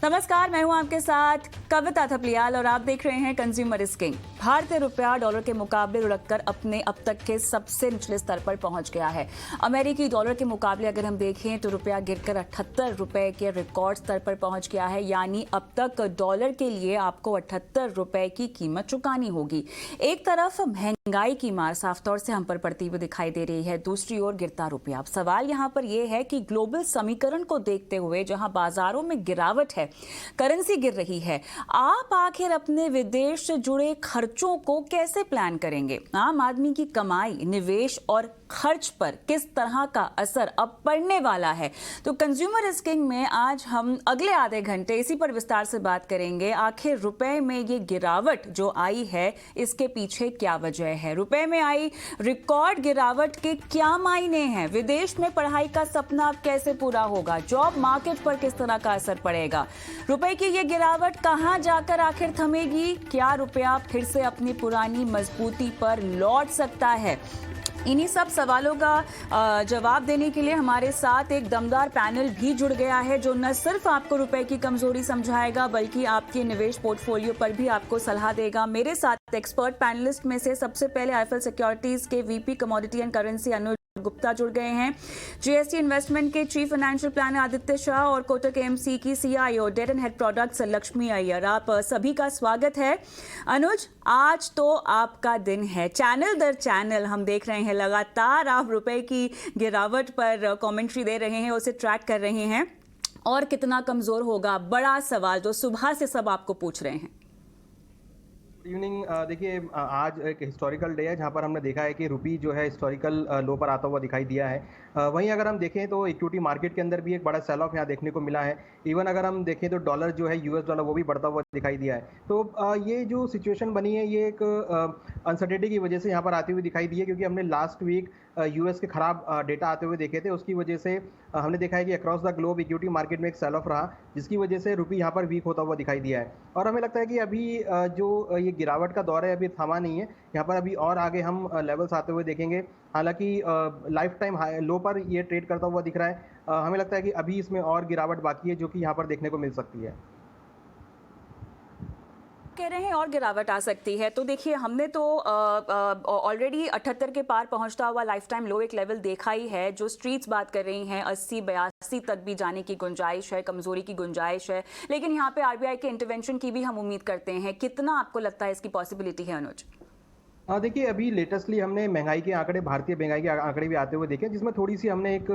नमस्कार, मैं हूं आपके साथ कविता थपलियाल और आप देख रहे हैं कंज्यूमर इज किंग। भारतीय रुपया डॉलर के मुकाबले लुढ़ककर अपने अब तक के सबसे निचले स्तर पर पहुंच गया है। अमेरिकी डॉलर के मुकाबले अगर हम देखें तो रुपया गिरकर 78 रुपए के रिकॉर्ड स्तर पर पहुंच गया है। यानी अब तक डॉलर के लिए आपको 78 रुपए की कीमत चुकानी होगी। एक तरफ महंगाई की मार साफ तौर से हम पर पड़ती हुई दिखाई दे रही है, दूसरी ओर गिरता रुपया। अब सवाल यहां पर यह है कि ग्लोबल समीकरण को देखते हुए जहां बाजारों में गिरावट है, करेंसी गिर रही है, आप आखिर अपने विदेश से जुड़े खर्चों को कैसे प्लान करेंगे? आम आदमी की कमाई, निवेश और खर्च पर किस तरह का असर अब पड़ने वाला है? तो कंज्यूमर इज किंग में आज हम अगले आधे घंटे इसी पर विस्तार से बात करेंगे। आखिर रुपए में ये गिरावट जो आई है, इसके पीछे क्या वजह है? रुपए में आई रिकॉर्ड गिरावट के क्या मायने हैं? विदेश में पढ़ाई का सपना अब कैसे पूरा होगा? जॉब मार्केट पर किस तरह का असर पड़ेगा? रुपए की ये गिरावट कहां जाकर आखिर थमेगी? क्या रुपया फिर से अपनी पुरानी मजबूती पर लौट सकता है? इन्हीं सब सवालों का जवाब देने के लिए हमारे साथ एक दमदार पैनल भी जुड़ गया है, जो न सिर्फ आपको रुपए की कमजोरी समझाएगा बल्कि आपके निवेश पोर्टफोलियो पर भी आपको सलाह देगा। मेरे साथ एक्सपर्ट पैनलिस्ट में से सबसे पहले आईएफएल सिक्योरिटीज के VP commodity and currency Anuj Gupta जुड़ गए हैं, जीएसटी इन्वेस्टमेंट के chief financial planner Aditya Shah और कोटक एएमसी की CIO debt and head products Lakshmi Iyer. आप सभी का स्वागत है। अनुज, आज तो आपका दिन है। चैनल दर चैनल हम देख रहे हैं, लगातार आप रुपए की गिरावट पर कमेंट्री दे रहे हैं, उसे ट्रैक कर रहे हैं और कितना कमजोर होगा, बड़ा सवाल जो सुबह से सब आपको पूछ रहे हैं। Good evening. देखिए, आज एक हिस्टोरिकल डे है जहां पर हमने देखा है कि रुपी जो है हिस्टोरिकल लो पर आता हुआ दिखाई दिया है। वहीं अगर हम देखें तो इक्विटी मार्केट के अंदर भी एक बड़ा सेल ऑफ यहाँ देखने को मिला है। इवन अगर हम देखें तो डॉलर जो है, यूएस डॉलर, वो भी बढ़ता हुआ दिखाई दिया है। तो ये जो सिचुएशन बनी है, ये एक अनसर्टेनिटी की वजह से यहाँ पर आती हुई दिखाई दी है, क्योंकि हमने लास्ट वीक यूएस के खराब डेटा आते हुए देखे थे। उसकी वजह से हमने देखा है कि across the globe equity market में एक सेल ऑफ रहा, जिसकी वजह से रुपी यहाँ पर वीक होता हुआ दिखाई दिया है। और हमें लगता है कि अभी जो ये गिरावट का दौर है, अभी थमा नहीं है। यहाँ पर अभी और आगे हम लेवल्स आते हुए देखेंगे। हालांकि लाइफ टाइम हाई लो पर ये ट्रेड करता हुआ दिख रहा है। हमें लगता है कि अभी इसमें और गिरावट बाकी है, जो कि यहाँ पर देखने को मिल सकती है। कह रहे हैं और गिरावट आ सकती है, तो देखिए हमने तो ऑलरेडी 78 के पार पहुंचता हुआ लाइफ टाइम लो एक लेवल देखा ही है। जो स्ट्रीट्स बात कर रही हैं 80-82 तक भी जाने की गुंजाइश है, कमजोरी की गुंजाइश है, लेकिन यहाँ पे आरबीआई के इंटरवेंशन की भी हम उम्मीद करते हैं। कितना आपको लगता है इसकी पॉसिबिलिटी है अनुज? देखिए, अभी लेटेस्टली हमने महंगाई के आंकड़े, भारतीय महंगाई के आंकड़े भी आते हुए देखे, जिसमें थोड़ी सी हमने एक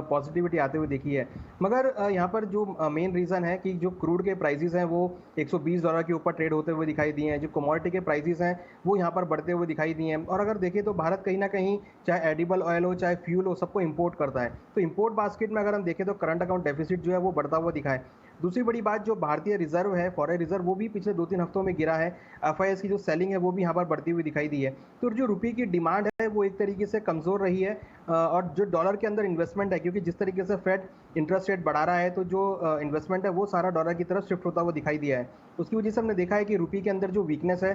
पॉजिटिविटी आते हुए देखी है। मगर यहाँ पर जो मेन रीज़न है कि जो क्रूड के प्राइसेस हैं वो $120 के ऊपर ट्रेड होते हुए दिखाई दिए हैं। जो कमोडिटी के प्राइसेस हैं वो यहाँ पर बढ़ते हुए दिखाई दिए हैं। और अगर देखें तो भारत कहीं ना कहीं, चाहे एडिबल ऑयल हो, चाहे फ्यूल हो, सबको इंपोर्ट करता है। तो इंपोर्ट बास्केट में अगर हम देखें तो करंट अकाउंट डेफिसिट जो है वो बढ़ता हुआ दिखा है। दूसरी बड़ी बात, जो भारतीय रिजर्व है, फॉरेन रिजर्व, वो भी पिछले 2-3 हफ्तों में गिरा है। एफआईएस की जो सेलिंग है वो भी यहाँ पर बढ़ती हुई दिखाई दी है। तो जो रुपये की डिमांड है वो एक तरीके से कमज़ोर रही है। और जो डॉलर के अंदर इन्वेस्टमेंट है, क्योंकि जिस तरीके से फेड इंटरेस्ट रेट बढ़ा रहा है, तो जो इन्वेस्टमेंट है वो सारा डॉलर की तरफ शिफ्ट होता हुआ दिखाई दिया है। उसकी वजह से हमने देखा है कि रुपये के अंदर जो वीकनेस है,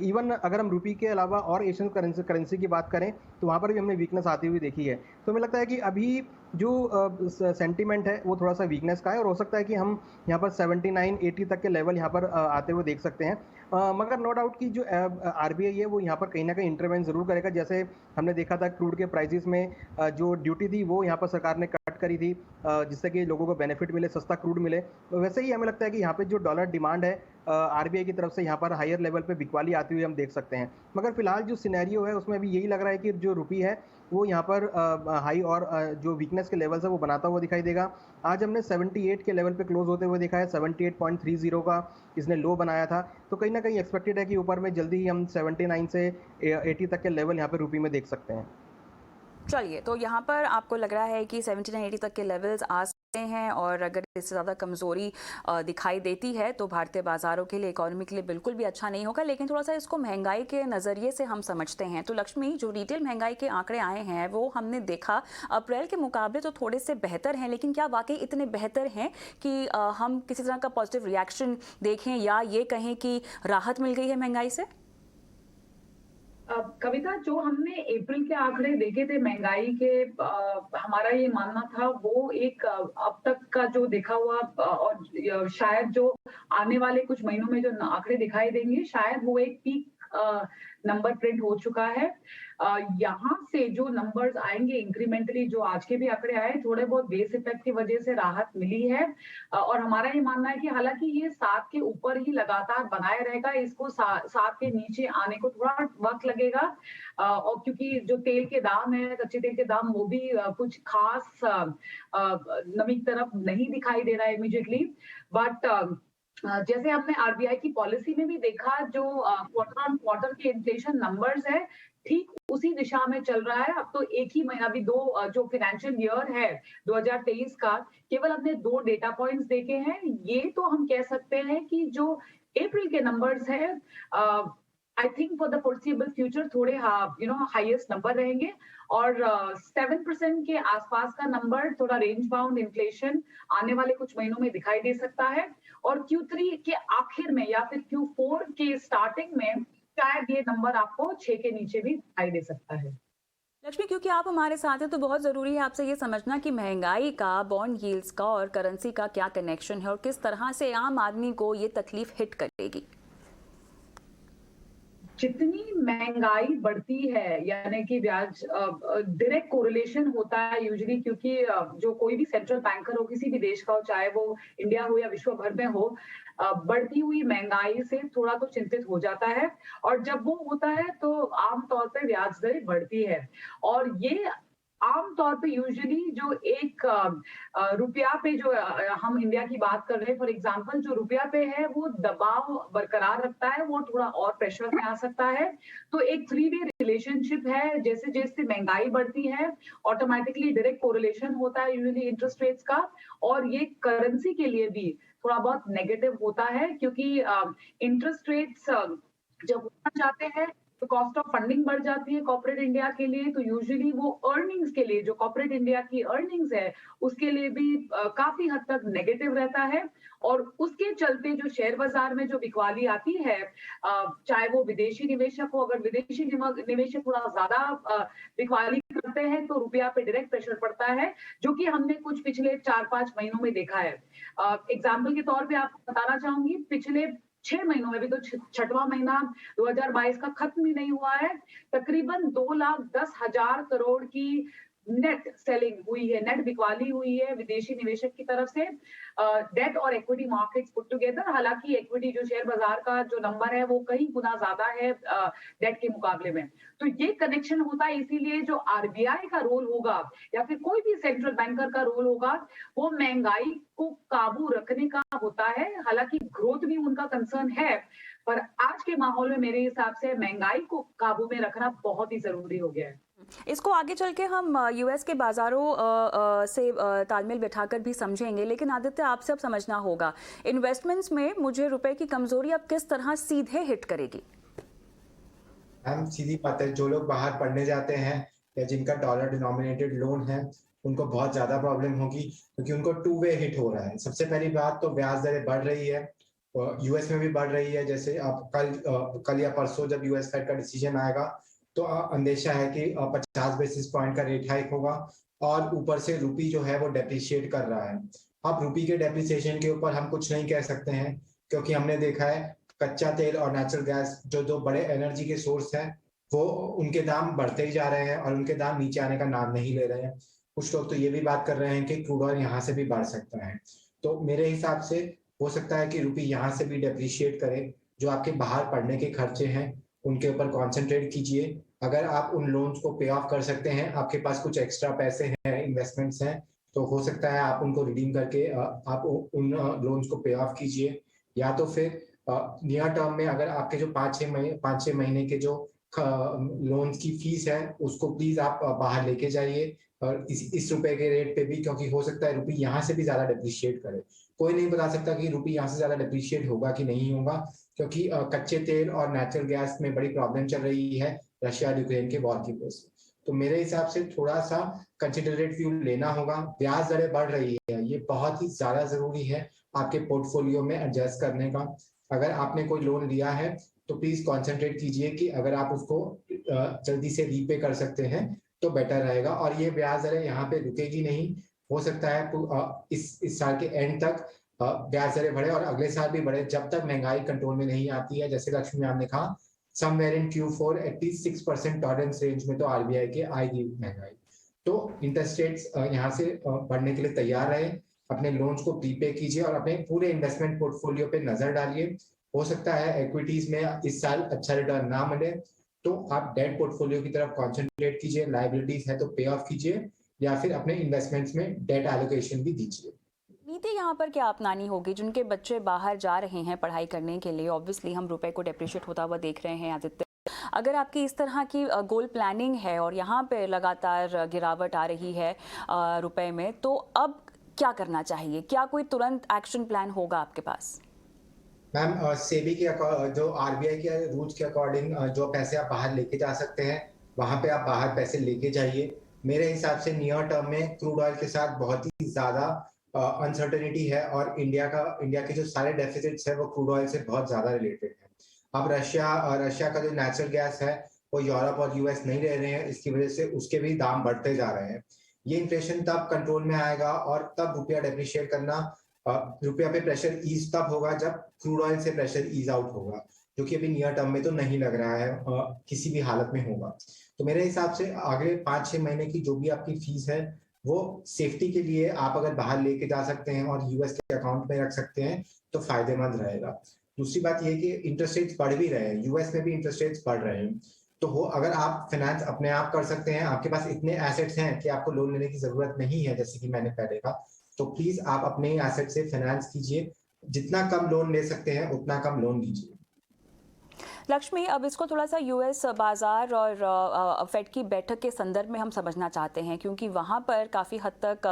इवन अगर हम रुपये के अलावा और एशियन करेंसी की बात करें तो वहाँ पर भी हमने वीकनेस आती हुई देखी है। तो हमें लगता है कि अभी जो सेंटीमेंट है वो थोड़ा सा वीकनेस का है, और हो सकता है कि हम यहाँ पर 79-80 तक के लेवल यहाँ पर आते हुए देख सकते हैं। मगर नो डाउट कि जो आरबीआई है वो यहाँ पर कहीं ना कहीं इंटरवेंशन जरूर करेगा। जैसे हमने देखा था क्रूड के प्राइसेस में जो ड्यूटी थी वो यहाँ पर सरकार ने कट करी थी, जिससे कि लोगों को बेनिफिट मिले, सस्ता क्रूड मिले। तो वैसे ही हमें लगता है कि यहाँ पे जो डॉलर डिमांड है आरबीआई की तरफ से, यहाँ पर हायर लेवल पे बिकवाली आती हुई हम देख सकते हैं। मगर फिलहाल जो सिनेरियो है उसमें भी यही लग रहा है कि जो रुपी है वो यहाँ पर हाई और जो वीकनेस के लेवल्स है वो बनाता हुआ दिखाई देगा। आज हमने 78 के लेवल पे क्लोज होते हुए देखा है। 78.30 का इसने लो बनाया था। तो कहीं ना कहीं एक्सपेक्टेड है कि ऊपर में जल्दी ही हम 79 से 80 तक के लेवल यहाँ पे रुपये में देख सकते हैं। चलिए, तो यहाँ पर आपको लग रहा है कि 79-80 तक के लेवल्स आ सकते हैं, और अगर इससे ज़्यादा कमज़ोरी दिखाई देती है तो भारतीय बाज़ारों के लिए, इकोनॉमी के लिए बिल्कुल भी अच्छा नहीं होगा। लेकिन थोड़ा सा इसको महंगाई के नज़रिए से हम समझते हैं। तो लक्ष्मी, जो रिटेल महंगाई के आंकड़े आए हैं वो हमने देखा अप्रैल के मुकाबले तो थोड़े से बेहतर हैं, लेकिन क्या वाकई इतने बेहतर हैं कि हम किसी तरह का पॉजिटिव रिएक्शन देखें, या ये कहें कि राहत मिल गई है महंगाई से? कविता, जो हमने अप्रैल के आंकड़े देखे थे महंगाई के, हमारा ये मानना था वो एक अब तक का जो देखा हुआ और शायद जो आने वाले कुछ महीनों में जो आंकड़े दिखाई देंगे, शायद वो एक पीक नंबर प्रिंट हो चुका है। यहाँ से जो नंबर्स आएंगे इंक्रीमेंटली, जो आज के भी आंकड़े आए, थोड़े बहुत बेस इफेक्ट की वजह से राहत मिली है। और हमारा ये मानना है कि हालांकि ये 7 के ऊपर ही लगातार बनाए रहेगा, इसको 7 के नीचे आने को थोड़ा वक्त लगेगा। और क्योंकि जो तेल के दाम है, कच्चे तेल के दाम, वो भी कुछ खास नमी की तरफ नहीं दिखाई दे रहा है इमीडिएटली। बट जैसे हमने आरबीआई की पॉलिसी में भी देखा, जो क्वार्टर ऑन क्वार्टर के इन्फ्लेशन नंबर्स है, ठीक उसी दिशा में चल रहा है। अब तो एक ही महीना भी जो फाइनेंशियल ईयर है 2023 का, केवल हमने 2 डेटा पॉइंट्स देखे हैं। ये तो हम कह सकते हैं कि जो अप्रैल के नंबर्स है, I think for the foreseeable future थोड़े हाईएस्ट नंबर रहेंगे। और 7% के आसपास का नंबर, थोड़ा रेंज बाउंड इन्फ्लेशन आने वाले कुछ महीनों में दिखाई दे सकता है। और Q3 के आखिर में या फिर Q4 के स्टार्टिंग में शायद ये नंबर आपको 6 के नीचे भी दिखाई दे सकता है। लक्ष्मी, क्योंकि आप हमारे साथ हैं तो बहुत ज़रूरी है आपसे ये समझना कि महंगाई का, बॉन्ड यील्ड्स का और करेंसी का क्या कनेक्शन है और किस तरह से आम आदमी को ये तकलीफ हिट करेगी। जितनी महंगाई बढ़ती है, यानी कि ब्याज डायरेक्ट कोरिलेशन होता है यूजुअली, क्योंकि जो कोई भी सेंट्रल बैंकर हो किसी भी देश का हो, चाहे वो इंडिया हो या विश्व भर में हो, बढ़ती हुई महंगाई से थोड़ा तो चिंतित हो जाता है। और जब वो होता है तो आमतौर पे ब्याज दरें बढ़ती है। और ये आमतौर पे यूजुअली जो एक रुपया पे, जो हम इंडिया की बात कर रहे हैं फॉर एग्जांपल, जो रुपया पे है वो दबाव बरकरार रखता है, वो थोड़ा और प्रेशर में आ सकता है। तो एक 3 वे रिलेशनशिप है। जैसे जैसे महंगाई बढ़ती है, ऑटोमेटिकली डायरेक्ट कोरिलेशन होता है यूजुअली इंटरेस्ट रेट्स का। और ये करेंसी के लिए भी थोड़ा बहुत नेगेटिव होता है, क्योंकि इंटरेस्ट रेट्स जब ऊपर जाते हैं तो कॉस्ट ऑफ फंडिंग बढ़ जाती है कॉर्पोरेट इंडिया के लिए। तो यूजुअली वो अर्निंग्स के लिए, जो कॉर्पोरेट इंडिया की अर्निंग्स है, उसके लिए भी काफी हद तक नेगेटिव रहता है। और उसके चलते जो शेयर बाजार में जो बिकवाली आती है, चाहे वो विदेशी निवेशक हो, अगर विदेशी निवेशक थोड़ा ज्यादा बिकवाली करते हैं तो रुपया पे डायरेक्ट प्रेशर पड़ता है, जो कि हमने कुछ पिछले 4-5 महीनों में देखा है। एग्जाम्पल के तौर पे आपको बताना चाहूंगी, पिछले 6 महीनों में, भी तो 6वां महीना 2022 का खत्म ही नहीं हुआ है, तकरीबन 2,10,000 करोड़ की नेट सेलिंग हुई है, नेट बिकवाली हुई है विदेशी निवेशक की तरफ से, डेट और इक्विटी मार्केट्स पुट टुगेदर। हालांकि इक्विटी जो शेयर बाजार का जो नंबर है वो कहीं गुना ज्यादा है डेट के मुकाबले में। तो ये कनेक्शन होता है। इसीलिए जो आरबीआई का रोल होगा या फिर कोई भी सेंट्रल बैंकर का रोल होगा, वो महंगाई को काबू रखने का होता है। हालांकि ग्रोथ भी उनका कंसर्न है, पर आज के माहौल में मेरे हिसाब से महंगाई को काबू में रखना बहुत ही जरूरी हो गया है। इसको आगे चल के हम यूएस के बाजारों से तालमेल बिठाकर भी समझेंगे, लेकिन आदित्य, आपसे अब समझना होगा इन्वेस्टमेंट्स में मुझे रुपए की कमजोरी अब किस तरह सीधे हिट करेगी। हम सीधी बात है, जो लोग बाहर पढ़ने जाते हैं या जिनका डॉलर डिनोमिनेटेड लोन है, उनको बहुत ज्यादा प्रॉब्लम होगी, क्योंकि उनको 2 वे हिट हो रहा है। सबसे पहली बात तो ब्याज दरें बढ़ रही है, यूएस में भी बढ़ रही है। जैसे आप कल या परसों जब यूएस फेड का डिसीजन आएगा तो अंदेशा है कि 50 बेसिस पॉइंट का रेट हाइक होगा, और ऊपर से रूपी जो है वो डेप्रिशिएट कर रहा है। अब रूपी के डेप्रिसिएशन के ऊपर हम कुछ नहीं कह सकते हैं, क्योंकि हमने देखा है कच्चा तेल और नेचुरल गैस, जो बड़े एनर्जी के सोर्स हैं, वो उनके दाम बढ़ते ही जा रहे हैं और उनके दाम नीचे आने का नाम नहीं ले रहे हैं। कुछ लोग तो ये भी बात कर रहे हैं कि क्रूड ऑयल यहाँ से भी बढ़ सकता है। तो मेरे हिसाब से हो सकता है कि रूपी यहाँ से भी डेप्रिशिएट करे। जो आपके बाहर पढ़ने के खर्चे हैं उनके ऊपर कॉन्सेंट्रेट कीजिए। अगर आप उन लोन्स को पे ऑफ कर सकते हैं, आपके पास कुछ एक्स्ट्रा पैसे हैं, इन्वेस्टमेंट्स हैं, तो हो सकता है आप उनको रिडीम करके आप उन लोन्स को पे ऑफ कीजिए। या तो फिर नियर टर्म में अगर आपके जो 5-6 महीने के जो लोन्स की फीस है उसको प्लीज आप बाहर लेके जाइए, और इस रुपए के रेट पे भी, क्योंकि हो सकता है रुपी यहाँ से भी ज्यादा डेप्रिशिएट करे। कोई नहीं बता सकता कि रुपी यहाँ से ज्यादा डेप्रिशिएट होगा कि नहीं होगा, क्योंकि कच्चे तेल और नेचुरल गैस में बड़ी प्रॉब्लम चल रही है रशिया और यूक्रेन के वॉर की वजह से। तो मेरे हिसाब से थोड़ा सा कंसिडरेट व्यू लेना होगा। ब्याज दरें बढ़ रही है, ये बहुत ही ज्यादा जरूरी है आपके पोर्टफोलियो में एडजस्ट करने का। अगर आपने कोई लोन लिया है तो प्लीज कॉन्सेंट्रेट कीजिए कि अगर आप उसको जल्दी से रीपे कर सकते हैं तो बेटर रहेगा। और ये ब्याज दरें यहाँ पे रुकेगी नहीं, हो सकता है इस साल के एंड तक ब्याज दरें बढ़े और अगले साल भी बढ़े, जब तक महंगाई कंट्रोल में नहीं आती है। जैसे लक्ष्मी मैम ने कहा, somewhere in Q4 at least 6% tolerance range में तो आरबीआई के आएगी महंगाई। तो इंटरेस्ट रेट्स यहाँ से बढ़ने के लिए तैयार रहे, अपने लोन्स को प्रीपे कीजिए और अपने पूरे इन्वेस्टमेंट पोर्टफोलियो पे नजर डालिए। हो सकता है इक्विटीज में इस साल अच्छा रिटर्न ना मिले, तो आप डेट पोर्टफोलियो की तरफ कॉन्सेंट्रेट कीजिए, लायबिलिटीज है तो पे ऑफ कीजिए या फिर अपने इन्वेस्टमेंट्स में डेट एलोकेशन भी दीजिए। नीति यहाँ पर क्या अपनानी होगी? जिनके बच्चे बाहर जा रहे हैं पढ़ाई करने के लिए, ऑब्वियसली हम रुपए को डेप्रिशिएट होता हुआ देख रहे हैं आदित्य। अगर आपकी इस तरह की गोल प्लानिंग है और यहाँ पे लगातार गिरावट आ रही है रुपए में, तो अब क्या करना चाहिए? क्या कोई तुरंत एक्शन प्लान होगा आपके पास? मैम, सेबी के जो आरबीआई के रूल्स के अकॉर्डिंग जो पैसे आप बाहर लेके जा सकते हैं, वहां पे आप बाहर पैसे लेके जाइए। मेरे हिसाब से नियर टर्म में क्रूड ऑयल के साथ बहुत ही ज्यादा अनसर्टेनिटी है और इंडिया के जो सारे डेफिसिट्स है वो क्रूड ऑयल से बहुत ज्यादा रिलेटेड है। अब रशिया का जो नेचुरल गैस है वो यूरोप और यूएस नहीं रह रहे हैं, इसकी वजह से उसके भी दाम बढ़ते जा रहे हैं। ये इन्फ्लेशन तब कंट्रोल में आएगा और तब रुपया डेप्रिशिएट करना, रुपया पे प्रेशर ईज तब होगा जब क्रूड ऑयल से प्रेशर ईज आउट होगा, जो कि अभी नियर टर्म में तो नहीं लग रहा है किसी भी हालत में होगा। तो मेरे हिसाब से अगले 5-6 महीने की जो भी आपकी फीस है वो सेफ्टी के लिए आप अगर बाहर लेके जा सकते हैं और यूएस के अकाउंट में रख सकते हैं तो फायदेमंद रहेगा। दूसरी बात यह कि इंटरेस्ट रेट्स बढ़ भी रहे हैं, यूएस में भी इंटरेस्ट रेट्स बढ़ रहे हैं, तो वो अगर आप फाइनेंस अपने आप कर सकते हैं, आपके पास इतने एसेट्स हैं कि आपको लोन लेने की जरूरत नहीं है, जैसे कि मैंने पहले कहा, तो प्लीज आप अपने एसेट से फाइनेंस कीजिए। जितना कम लोन ले सकते हैं उतना कम लोन लीजिए। लक्ष्मी, अब इसको थोड़ा सा यूएस बाजार और फेड की बैठक के संदर्भ में हम समझना चाहते हैं, क्योंकि वहाँ पर काफ़ी हद तक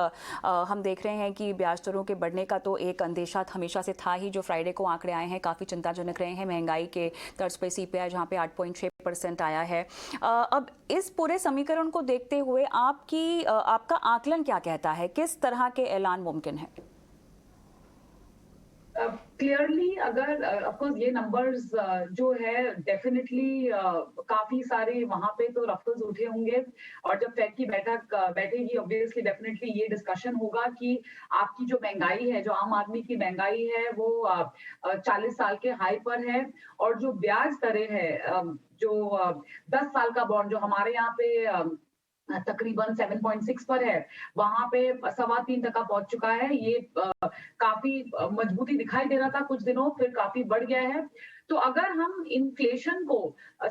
हम देख रहे हैं कि ब्याज दरों के बढ़ने का तो एक अंदेशा हमेशा से था ही। जो फ्राइडे को आंकड़े आए हैं काफ़ी चिंताजनक रहे हैं। महंगाई के तर्ज पर सीपीआई जहाँ पे 8.6% आया है। अब इस पूरे समीकरण को देखते हुए आपका आकलन क्या कहता है? किस तरह के ऐलान मुमकिन है? क्लियरली अगर ऑफकोर्स ये नंबर्स जो है डेफिनेटली काफी सारे वहां पे तो रफ्तर्स उठे होंगे और जब फेड की बैठक बैठेगी ऑब्वियसली डेफिनेटली ये डिस्कशन होगा कि आपकी जो महंगाई है, जो आम आदमी की महंगाई है वो 40 साल के हाई पर है और जो ब्याज दरें है जो 10 साल का बॉन्ड जो हमारे यहाँ पे तकरीबन 7.6 पर है, वहां पे 3.25% पहुंच चुका है। ये काफी मजबूती दिखाई दे रहा था कुछ दिनों, फिर काफी बढ़ गया है। तो अगर हम इन्फ्लेशन को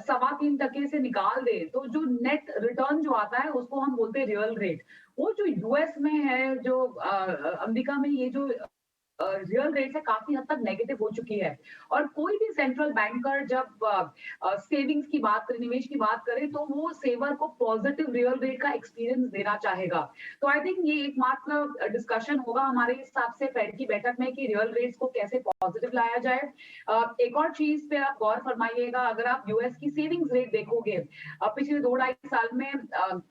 3.25% से निकाल दे तो जो नेट रिटर्न जो आता है उसको हम बोलते हैं रियल रेट। वो जो यूएस में है, जो अमेरिका में ये जो रियल रेट है काफी हद तक नेगेटिव हो चुकी है और कोई भी सेंट्रल बैंकर जब सेविंग्स की बात करे, निवेश की बात करे, तो वो सेवर को पॉजिटिव रियल रेट का एक्सपीरियंस देना चाहेगा। तो आई थिंक ये एकमात्र डिस्कशन होगा हमारे हिसाब से फेड की बैठक में कि रियल रेट्स को कैसे पॉजिटिव लाया जाए। एक और चीज पे आप गौर फरमाइएगा, अगर आप यूएस की सेविंग्स रेट देखोगे पिछले 2-2.5 साल में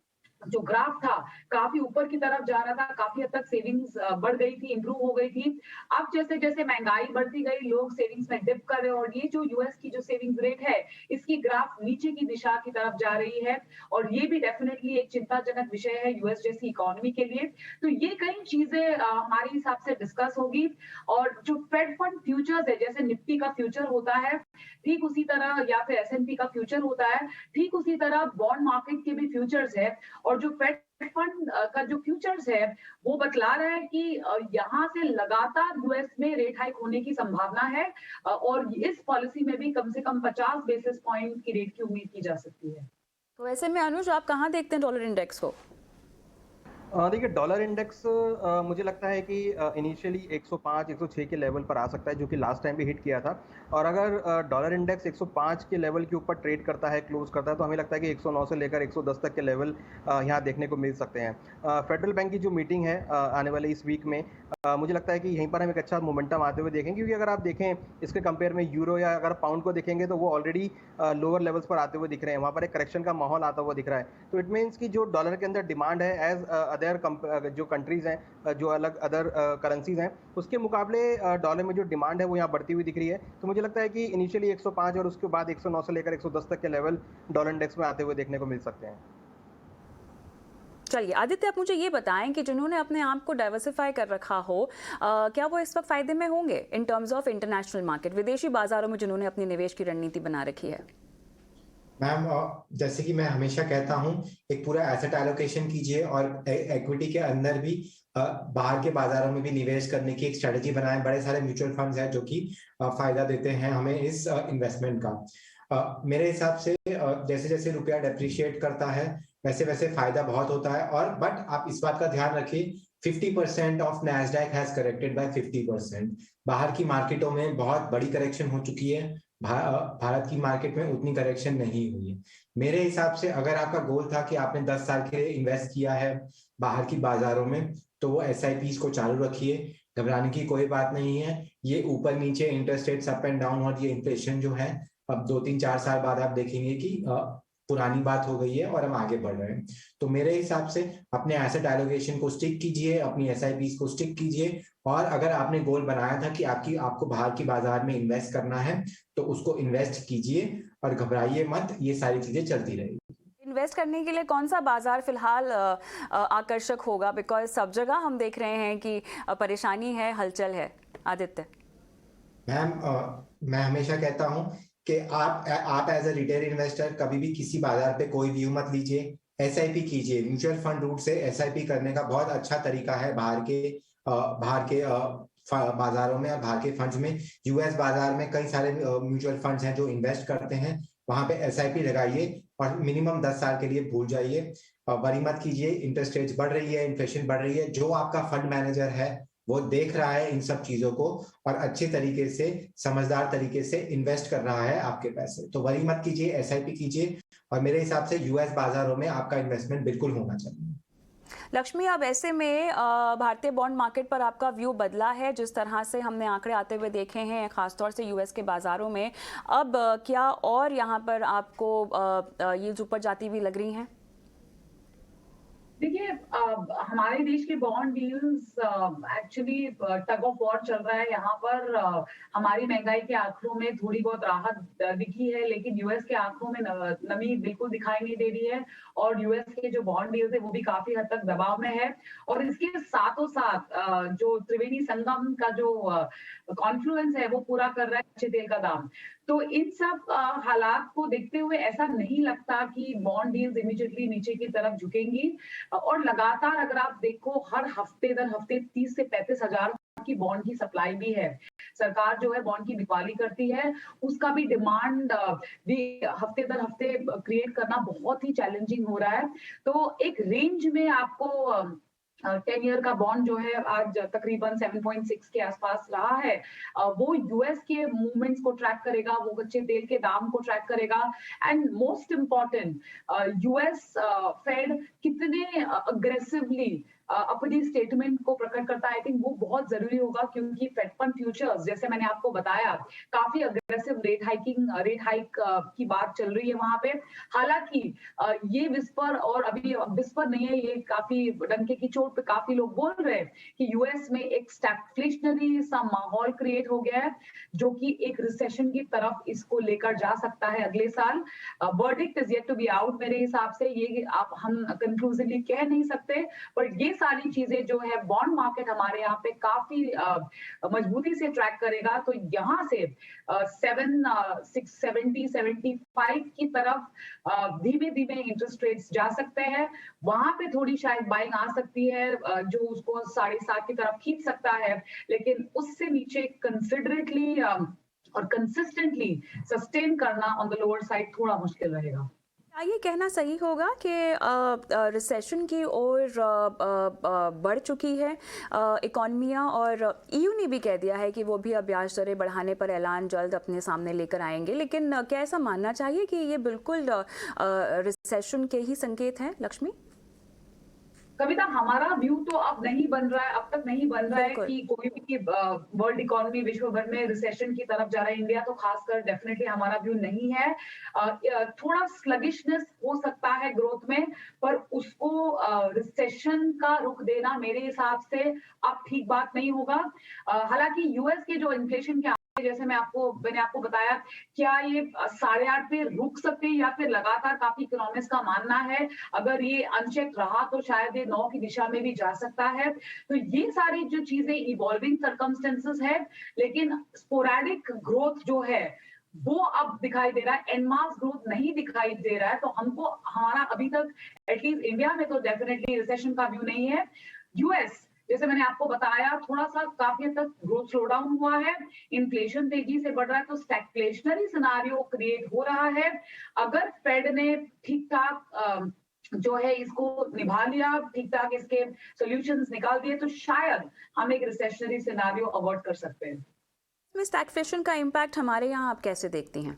जो ग्राफ था काफी ऊपर की तरफ जा रहा था, काफी हद तक सेविंग्स बढ़ गई थी, इंप्रूव हो गई थी। अब जैसे जैसे महंगाई बढ़ती गई, लोग सेविंग्स में डिप कर रहे हैं और ये जो यूएस की जो सेविंग्स रेट है इसकी ग्राफ नीचे की दिशा की तरफ जा रही है और ये भी डेफिनेटली एक चिंताजनक विषय है यूएस जैसी इकोनॉमी के लिए। तो ये कई चीजें हमारे हिसाब से डिस्कस होगी और जो फेड फंड फ्यूचर्स है, जैसे निफ्टी का फ्यूचर होता है ठीक उसी तरह, या फिर एसएनपी का फ्यूचर होता है ठीक उसी तरह, बॉन्ड मार्केट के भी फ्यूचर्स है और जो फेड फंड का जो फ्यूचर्स है वो बतला रहा है कि यहाँ से लगातार यूएस में रेट हाइक होने की संभावना है और इस पॉलिसी में भी कम से कम 50 बेसिस पॉइंट की रेट की उम्मीद की जा सकती है। तो ऐसे में अनुज, आप कहाँ देखते हैं डॉलर इंडेक्स को? देखिए, डॉलर इंडेक्स मुझे लगता है कि इनिशियली 105-106 के लेवल पर आ सकता है, जो कि लास्ट टाइम भी हिट किया था। और अगर डॉलर इंडेक्स 105 के लेवल के ऊपर ट्रेड करता है, क्लोज करता है, तो हमें लगता है कि 109 से लेकर 110 तक के लेवल यहाँ देखने को मिल सकते हैं। फेडरल बैंक की जो मीटिंग है आने वाले इस वीक में, मुझे लगता है कि यहीं पर हम एक अच्छा मोमेंटम आते हुए देखेंगे, क्योंकि अगर आप देखें इसके कंपेयर में यूरो या अगर पाउंड को देखेंगे तो वो ऑलरेडी लोअर लेवल्स पर आते हुए दिख रहे हैं, वहाँ पर एक करेक्शन का माहौल आता हुआ दिख रहा है। तो इट मीन्स कि जो डॉलर के अंदर डिमांड है एज अदर जो कंट्रीज हैं, जो अलग अदर करेंसीज हैं, उसके मुकाबले डॉलर में जो डिमांड है वो यहाँ बढ़ती हुई दिख रही है। तो मुझे लगता है कि इनिशियली 105 और उसके बाद 109 से लेकर 110 तक के लेवल डॉलर इंडेक्स में आते हुए देखने को मिल सकते हैं। चलिए आदित्य, आप मुझे ये बताएं कि जिन्होंने अपने आप को डाइवर्सिफाई कर रखा हो, क्या वो इस वक्त फायदे में होंगे in terms of international market, विदेशी बाजारों में जिन्होंने अपनी निवेश की रणनीति बना रखी है? मैम, जैसे कि मैं हमेशा कहता हूं, एक पूरा एसेट एलोकेशन कीजिए और इक्विटी के अंदर भी बाहर के बाजारों में भी निवेश करने की एक स्ट्रेटेजी बनाएं। बड़े सारे म्यूचुअल फंड्स हैं जो कि फायदा देते हैं हमें इस इन्वेस्टमेंट का। मेरे हिसाब से जैसे जैसे रुपया डेप्रिशिएट करता है वैसे वैसे फायदा बहुत होता है। और बट आप इस बात का ध्यान रखिए, 50% of Nasdaq has corrected bye 50%। बाहर की मार्केटों में बहुत बड़ी करेक्शन हो चुकी है, भारत की मार्केट में उतनी करेक्शन नहीं हुई है। मेरे हिसाब से अगर आपका गोल था कि आपने 10 साल के लिए इन्वेस्ट किया है बाहर की बाजारों में, तो वो SIPs को चालू रखिए, घबराने की कोई बात नहीं है। ये ऊपर नीचे interest rates up and down और ये इन्फ्लेशन जो है, अब 2-3-4 साल बाद आप देखेंगे कि पुरानी बात हो गई है और हम आगे बढ़ रहे हैं। तो मेरे हिसाब से अपने एसेट एलोकेशन को स्टिक कीजिए, अपनी SIPs को स्टिक कीजिए, और अगर आपने गोल बनाया था कि आपको बाहर की बाजार में इन्वेस्ट करना है तो उसको इन्वेस्ट कीजिए और घबराइए मत, ये सारी चीजें चलती रहेगी। इन्वेस्ट करने के लिए कौन सा बाजार फिलहाल आकर्षक होगा? बिकॉज सब जगह हम देख रहे हैं कि परेशानी है, हलचल है। आदित्य मैम, मैं हमेशा कहता हूं कि आप एज अ रिटेल इन्वेस्टर कभी भी किसी बाजार पे कोई व्यू मत लीजिए, SIP कीजिए। म्यूचुअल फंड रूट से SIP करने का बहुत अच्छा तरीका है बाहर के बाजारों में और बाहर के फंड्स में। US बाजार में कई सारे म्यूचुअल फंड्स हैं जो इन्वेस्ट करते हैं, वहां पे SIP लगाइए और मिनिमम 10 साल के लिए भूल जाइए। वरी मत कीजिए, इंटरेस्ट रेट्स बढ़ रही है, इन्फ्लेशन बढ़ रही है, जो आपका फंड मैनेजर है वो देख रहा है इन सब चीजों को और अच्छे तरीके से, समझदार तरीके से इन्वेस्ट कर रहा है आपके पैसे। तो वरी मत कीजिए, SIP कीजिए, और मेरे हिसाब से US बाजारों में आपका इन्वेस्टमेंट बिल्कुल होना चाहिए। लक्ष्मी, अब ऐसे में भारतीय बॉन्ड मार्केट पर आपका व्यू बदला है, जिस तरह से हमने आंकड़े आते हुए देखे हैं खासतौर से US के बाजारों में, अब क्या और यहाँ पर आपको यील्ड्स ऊपर जाती हुई लग रही हैं? देखिए, हमारे देश के bond deals actually tug of war चल रहा है यहाँ पर। हमारी महंगाई के आंकड़ों में थोड़ी बहुत राहत दिखी है, लेकिन US के आंकड़ों में नमी बिल्कुल दिखाई नहीं दे रही है, और US के जो बॉन्ड डील्स है वो भी काफी हद तक दबाव में है। और इसके साथों साथ जो त्रिवेणी संगम का जो कॉन्फ्लुएंस है वो पूरा कर रहा है कच्चे तेल का दाम। तो इन सब हालात को देखते हुए ऐसा नहीं लगता कि बॉन्ड डील्स इमीडिएटली नीचे की तरफ झुकेंगी। और लगातार अगर आप देखो, हर हफ्ते दर हफ्ते 30 से 35 हजार की बॉन्ड की सप्लाई भी है। सरकार जो है बॉन्ड की बिकवाली करती है, उसका भी डिमांड भी हफ्ते दर हफ्ते क्रिएट करना बहुत ही चैलेंजिंग हो रहा है। तो एक रेंज में आपको 10 ईयर का बॉन्ड जो है आज तकरीबन 7.6 के आसपास रहा है, वो US के मूवमेंट्स को ट्रैक करेगा, वो कच्चे तेल के दाम को ट्रैक करेगा, and most important US fed कितने अग्रेसिवली अपनी स्टेटमेंट को प्रकट करता है। आई थिंक वो बहुत जरूरी होगा, क्योंकि फेड फंड फ्यूचर्स, जैसे मैंने आपको बताया, काफी अग्रेसिव रेट हाइक की बात चल रही है वहां पे। हालांकि ये विस्पर, और अभी विस्पर नहीं है, ये काफी डंके की चोट पे काफी लोग बोल रहे हैं कि US में एक स्टैग्फ्लेशनरी सा माहौल क्रिएट हो गया है, जो कि एक रिसेशन की तरफ इसको लेकर जा सकता है अगले साल। Verdict is yet to be out. मेरे हिसाब से ये हम कंक्लूसिवली कह नहीं सकते, पर ये सारी चीजें जो है बॉन्ड मार्केट हमारे यहाँ पे काफी मजबूती से ट्रैक करेगा। तो यहाँ से 7.75 की तरफ धीमे धीमे इंटरेस्ट रेट्स जा सकते हैं। वहां पे थोड़ी शायद बाइंग आ सकती है, जो उसको 7.5 की तरफ खींच सकता है, लेकिन उससे नीचे कंसिडरेटली और कंसिस्टेंटली सस्टेन करना ऑन द लोअर साइड थोड़ा मुश्किल रहेगा। क्या ये कहना सही होगा कि रिसेशन की ओर बढ़ चुकी है इकॉनमियाँ, और EU ने भी कह दिया है कि वो भी अब ब्याज दरें बढ़ाने पर ऐलान जल्द अपने सामने लेकर आएंगे, लेकिन क्या ऐसा मानना चाहिए कि ये बिल्कुल रिसेशन के ही संकेत हैं? लक्ष्मी, कविता, हमारा व्यू तो अब नहीं बन रहा है, अब तक नहीं बन रहा है कि कोई भी वर्ल्ड इकोनॉमी विश्व भर में रिसेशन की तरफ जा रहा है। इंडिया तो खासकर डेफिनेटली हमारा व्यू नहीं है। थोड़ा स्लगिशनेस हो सकता है ग्रोथ में, पर उसको रिसेशन का रुख देना मेरे हिसाब से अब ठीक बात नहीं होगा। हालांकि यूएस के जो इन्फ्लेशन के जैसे मैंने आपको बताया, क्या ये 8.5 पे रुक सकते हैं या फिर लगातार, काफी इकोनॉमिस्ट का मानना है अगर ये अनचेक रहा तो शायद ये 9 की दिशा में भी जा सकता है। तो ये सारी जो चीजें इवॉल्विंग सर्कमस्टेंसेस है, लेकिन स्पोरेडिक ग्रोथ जो है वो अब दिखाई दे रहा है, एनमास ग्रोथ नहीं दिखाई दे रहा है। तो हमारा अभी तक एटलीस्ट इंडिया में तो डेफिनेटली रिसेशन का व्यू नहीं है। यूएस, जैसे मैंने आपको बताया, थोड़ा सा काफी हद तक ग्रोथ स्लो डाउन हुआ है, इन्फ्लेशन तेजी से बढ़ रहा है, तो स्टैग्फ्लेशनरी सिनारियो क्रिएट हो रहा है। अगर फेड ने ठीक ठाक जो है इसको निभा लिया, ठीक ठाक इसके सॉल्यूशंस निकाल दिए, तो शायद हम एक रिसेशनरी सिनारियो अवॉइड कर सकते हैं। स्टैग्फ्लेशन का इम्पैक्ट हमारे यहाँ आप कैसे देखती हैं?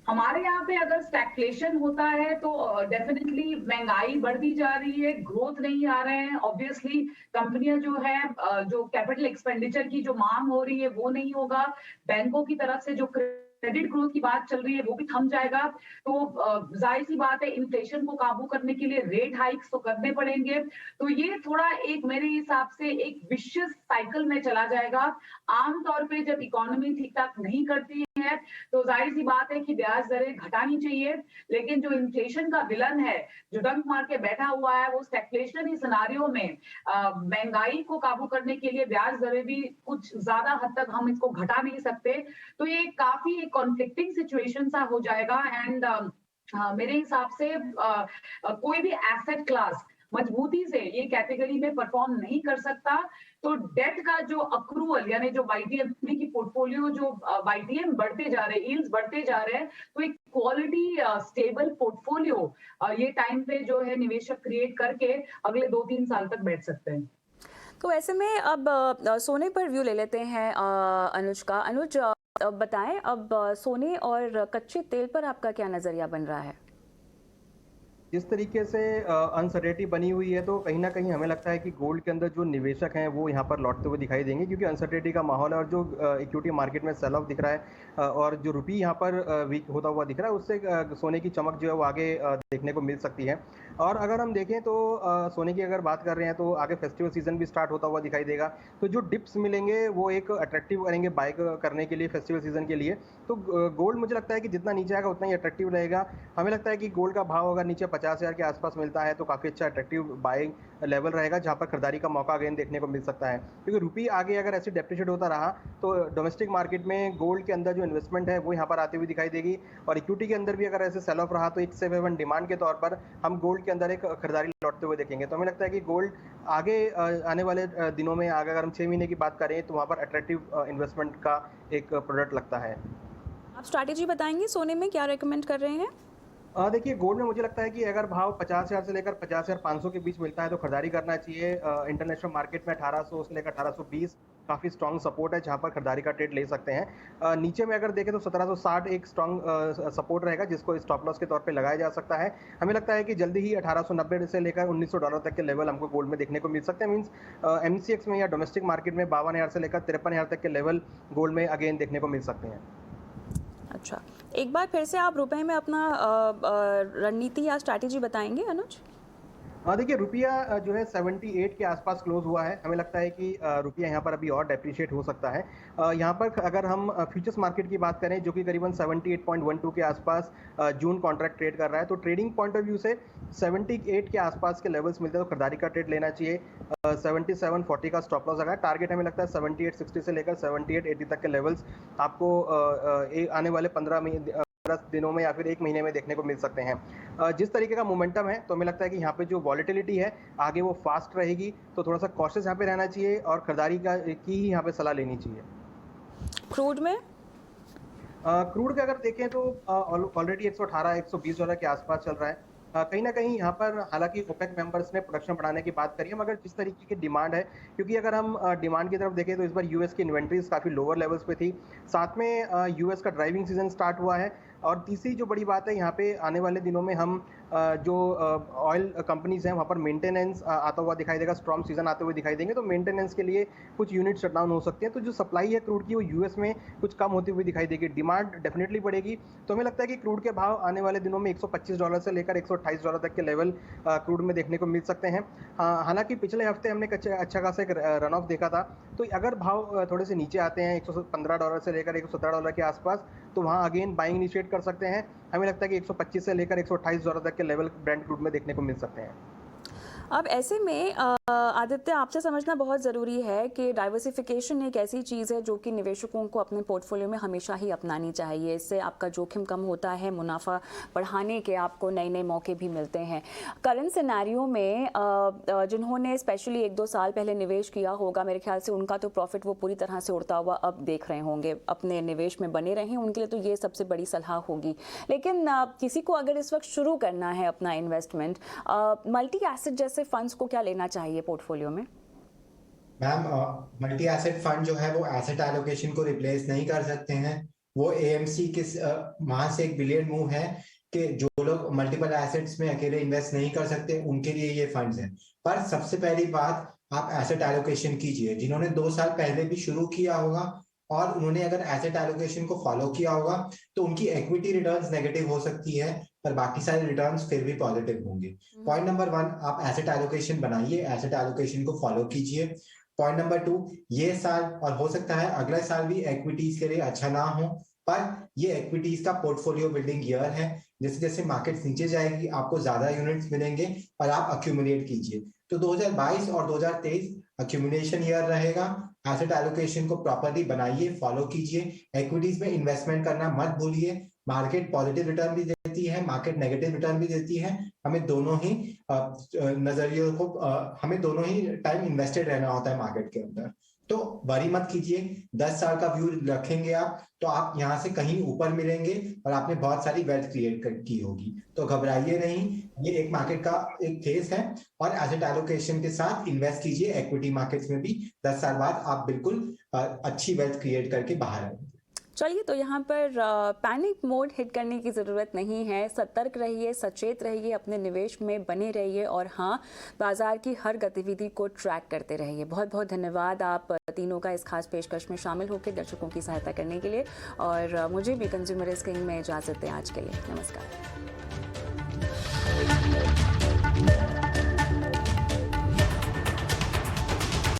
हमारे यहाँ पे अगर स्टैग्फ्लेशन होता है तो डेफिनेटली महंगाई बढ़ती जा रही है, ग्रोथ नहीं आ रहे हैं। ऑब्वियसली कंपनियां जो है, जो कैपिटल एक्सपेंडिचर की जो मांग हो रही है वो नहीं होगा। बैंकों की तरफ से जो क्रेडिट ग्रोथ की बात चल रही है वो भी थम जाएगा। तो जाहिर सी बात है, इन्फ्लेशन को काबू करने के लिए रेट हाइक्स तो करने पड़ेंगे। तो ये थोड़ा एक मेरे हिसाब से एक विशियस साइकिल में चला जाएगा। आमतौर पे जब इकोनॉमी ठीक ठाक नहीं करती है तो जाहिर सी बात है कि ब्याज दरें घटानी चाहिए, लेकिन जो इन्फ्लेशन का विलन है, जो डंक मार के बैठा हुआ है, वो स्टैग्फ्लेशनरी सिनारियो में महंगाई को काबू करने के लिए ब्याज दरें भी कुछ ज्यादा हद तक हम इसको घटा नहीं सकते। तो ये काफी एक कॉन्फ्लिक्टिंग सिचुएशन सा हो जाएगा। एंड मेरे हिसाब से कोई भी एसेट क्लास मजबूती से ये कैटेगरी में परफॉर्म नहीं कर सकता। तो डेट का जो अक्रूवल, यानी जो वाईटीएम की पोर्टफोलियो, जो वाईटीएम बढ़ते जा रहे हैं, यील्ड्स बढ़ते जा रहे हैं, तो एक क्वालिटी स्टेबल पोर्टफोलियो ये टाइम पे जो है निवेशक क्रिएट करके अगले 2-3 साल तक बैठ सकते हैं। तो ऐसे में अब सोने पर व्यू ले लेते हैं अनुज का। अनुज, बताएं अब सोने और कच्चे तेल पर आपका क्या नजरिया बन रहा है? जिस तरीके से अनसर्टेनिटी बनी हुई है, तो कहीं ना कहीं हमें लगता है कि गोल्ड के अंदर जो निवेशक हैं वो यहाँ पर लौटते हुए दिखाई देंगे, क्योंकि अनसर्टेनिटी का माहौल है और जो इक्विटी मार्केट में सेल ऑफ दिख रहा है और जो रुपी यहाँ पर वीक होता हुआ दिख रहा है, उससे सोने की चमक जो है वो आगे देखने को मिल सकती है। और अगर हम देखें तो सोने की अगर बात कर रहे हैं तो आगे फेस्टिवल सीजन भी स्टार्ट होता हुआ दिखाई देगा, तो जो डिप्स मिलेंगे वो एक अट्रैक्टिव करेंगे बाय करने के लिए फेस्टिवल सीजन के लिए। तो गोल्ड मुझे लगता है कि जितना नीचे आएगा उतना ही अट्रैक्टिव रहेगा। हमें लगता है कि गोल्ड का भाव अगर नीचे 50,000 के आसपास मिलता है तो काफ़ी अच्छा अट्रैक्टिव बाइंग लेवल रहेगा, जहाँ पर खरीदारी का मौका अगेन देखने को मिल सकता है। क्योंकि रुपी आगे अगर ऐसे डेप्रिशिएट होता रहा तो डोमेस्टिक मार्केट में गोल्ड के अंदर जो इन्वेस्टमेंट है वो यहाँ पर आती हुई दिखाई देगी, और इक्विटी के अंदर भी अगर ऐसे सेल ऑफ रहा तो एक सेफ हेवन डिमांड के तौर पर हम गोल्ड के अंदर एक खरीदारी लौटते हुए देखेंगे। तो हमें लगता है कि गोल्ड आगे आने वाले दिनों में, अगर हम 6 महीने की बात करें, तो वहाँ पर अट्रैक्टिव इन्वेस्टमेंट का एक प्रोडक्ट लगता है। आप स्ट्रैटेजी बताएंगे सोने में क्या रेकमेंड कर रहे हैं? देखिए, गोल्ड में मुझे लगता है कि अगर भाव 50,000 से लेकर 50,500 के बीच मिलता है तो खरीदारी करना चाहिए। इंटरनेशनल मार्केट में 1800 से लेकर 1820 काफ़ी स्ट्रॉन्ग सपोर्ट है, जहां पर खरीदारी का ट्रेड ले सकते हैं। नीचे में अगर देखें तो 1760 एक स्ट्रॉन्ग सपोर्ट रहेगा, जिसको स्टॉप लॉस के तौर पे लगाया जा सकता है। हमें लगता है कि जल्दी ही 1890 से लेकर $1900 तक के लेवल हमको गोल्ड में देखने को मिल सकते हैं। मीन्स MCX में या डोमेस्टिक मार्केट में 52,000 से लेकर 53,000 तक के लेवल गोल्ड में अगेन देखने को मिल सकते हैं। अच्छा, एक बार फिर से आप रुपए में अपना रणनीति या स्ट्रैटेजी बताएंगे अनुज? देखिए, रुपया जो है 78 के आसपास क्लोज हुआ है। हमें लगता है कि रुपया यहाँ पर अभी और डेप्रिशिएट हो सकता है। यहाँ पर अगर हम फ्यूचर्स मार्केट की बात करें, जो कि करीबन 78.12 के आसपास जून कॉन्ट्रैक्ट ट्रेड कर रहा है, तो ट्रेडिंग पॉइंट ऑफ व्यू से 78 के आसपास के लेवल्स मिलते हैं तो खरीदारी का ट्रेड लेना चाहिए। 7740 का स्टॉप लॉस अगर टारगेट हमें लगता है 7860 से लेकर 7880 तक के लेवल्स आपको आने वाले 15 दिनों में या फिर 1 महीने में देखने को मिल सकते हैं। जिस तरीके का मोमेंटम है, तो हमें लगता है कि यहाँ पे जो वॉलेटिलिटी है आगे वो फास्ट रहेगी, तो थोड़ा सा कॉशियस यहाँ पे रहना चाहिए और खरीदारी की ही यहाँ पे सलाह लेनी चाहिए। क्रूड में क्रूड का अगर देखें तो ऑलरेडी $118-120 के आसपास चल रहा है। कहीं ना कहीं यहाँ पर हालांकि ओपेक मेंबर्स ने प्रोडक्शन बढ़ाने की बात करी है, मगर जिस तरीके की डिमांड है, क्योंकि अगर हम डिमांड की तरफ देखें तो इस बार यूएस की इन्वेंट्रीज काफ़ी लोअर लेवल्स पे थी। साथ में यूएस का ड्राइविंग सीजन स्टार्ट हुआ है, और तीसरी जो बड़ी बात है, यहाँ पे आने वाले दिनों में हम जो ऑयल कंपनीज हैं वहाँ पर मेंटेनेंस आता हुआ दिखाई देगा, स्ट्रॉन्ग सीजन आते हुए दिखाई देंगे, तो मेंटेनेंस के लिए कुछ यूनिट शटडाउन हो सकते हैं। तो जो सप्लाई है क्रूड की वो यूएस में कुछ कम होती हुई दिखाई देगी, डिमांड डेफिनेटली बढ़ेगी। तो हमें लगता है कि क्रूड के भाव आने वाले दिनों में $125 से लेकर $128 तक के लेवल क्रूड में देखने को मिल सकते हैं। हालांकि पिछले हफ्ते हमने अच्छा खासा एक रन ऑफ देखा था, तो अगर भाव थोड़े से नीचे आते हैं $115 से लेकर $117 के आसपास, तो वहाँ अगेन बाइंग इनिशिएट कर सकते हैं। हमें लगता है कि 125 से लेकर $128 तक के लेवल ब्रेंट क्रूड में देखने को मिल सकते हैं। अब ऐसे में आदित्य, आपसे समझना बहुत ज़रूरी है कि डाइवर्सिफिकेशन एक ऐसी चीज़ है जो कि निवेशकों को अपने पोर्टफोलियो में हमेशा ही अपनानी चाहिए। इससे आपका जोखिम कम होता है, मुनाफा बढ़ाने के आपको नए नए मौके भी मिलते हैं। करंट सिनेरियो में जिन्होंने स्पेशली 1-2 साल पहले निवेश किया होगा, मेरे ख्याल से उनका तो प्रॉफिट वो पूरी तरह से उड़ता हुआ अब देख रहे होंगे। अपने निवेश में बने रहें, उनके लिए तो ये सबसे बड़ी सलाह होगी। लेकिन किसी को अगर इस वक्त शुरू करना है अपना इन्वेस्टमेंट, मल्टी एसेट जैसे फंड्स को क्या लेना चाहिए पोर्टफोलियो में? मैम, मल्टी एसेट फंड जो है वो एसेट एलोकेशन को रिप्लेस नहीं कर सकते हैं। वो एएमसी के वहां से एक ब्रिलियंट मूव है कि जो लोग मल्टीपल एसेट्स में अकेले इन्वेस्ट नहीं कर सकते उनके लिए ये फंड्स हैं। पर सबसे पहली बात, आप एसेट एलोकेशन कीजिए। जिन्होंने 2 साल पहले भी शुरू किया होगा और उन्होंने अगर एसेट एलोकेशन को फॉलो किया होगा तो उनकी इक्विटी रिटर्न्स नेगेटिव हो सकती है, पर बाकी सारे रिटर्न्स फिर भी पॉजिटिव होंगे। पॉइंट नंबर 1, आप एसेट एलोकेशन बनाइए, एसेट एलोकेशन को फॉलो कीजिए। पॉइंट नंबर 2, ये साल और हो सकता है अगला साल भी इक्विटीज के लिए अच्छा ना हो, पर ये इक्विटीज का पोर्टफोलियो बिल्डिंग ईयर है। जैसे जैसे मार्केट नीचे जाएगी आपको ज्यादा यूनिट्स मिलेंगे और आप अक्यूमुलेट कीजिए। तो 2022 और 2023 अक्यूमुलेशन ईयर रहेगा। एसेट एलोकेशन को प्रॉपर्ली बनाइए, फॉलो कीजिए, इक्विटीज में इन्वेस्टमेंट करना मत भूलिए। मार्केट पॉजिटिव रिटर्न भी देती है, मार्केट नेगेटिव रिटर्न भी देती है। हमें दोनों ही नजरियों को हमें दोनों ही टाइम इन्वेस्टेड रहना होता है मार्केट के अंदर। तो वरी मत कीजिए, 10 साल का व्यू रखेंगे आप तो आप यहाँ से कहीं ऊपर मिलेंगे और आपने बहुत सारी वेल्थ क्रिएट की होगी। तो घबराइए नहीं, ये एक मार्केट का एक फेज है और एसेट एलोकेशन के साथ इन्वेस्ट कीजिए एक्विटी मार्केट्स में भी। 10 साल बाद आप बिल्कुल अच्छी वेल्थ क्रिएट करके बाहर आएंगे। चलिए, तो यहाँ पर पैनिक मोड हिट करने की ज़रूरत नहीं है। सतर्क रहिए, सचेत रहिए, अपने निवेश में बने रहिए और हाँ, बाजार की हर गतिविधि को ट्रैक करते रहिए। बहुत बहुत धन्यवाद आप तीनों का इस खास पेशकश में शामिल होकर दर्शकों की सहायता करने के लिए, और मुझे भी कंज्यूमर रिस्क किंग में इजाज़त दें आज के लिए। नमस्कार।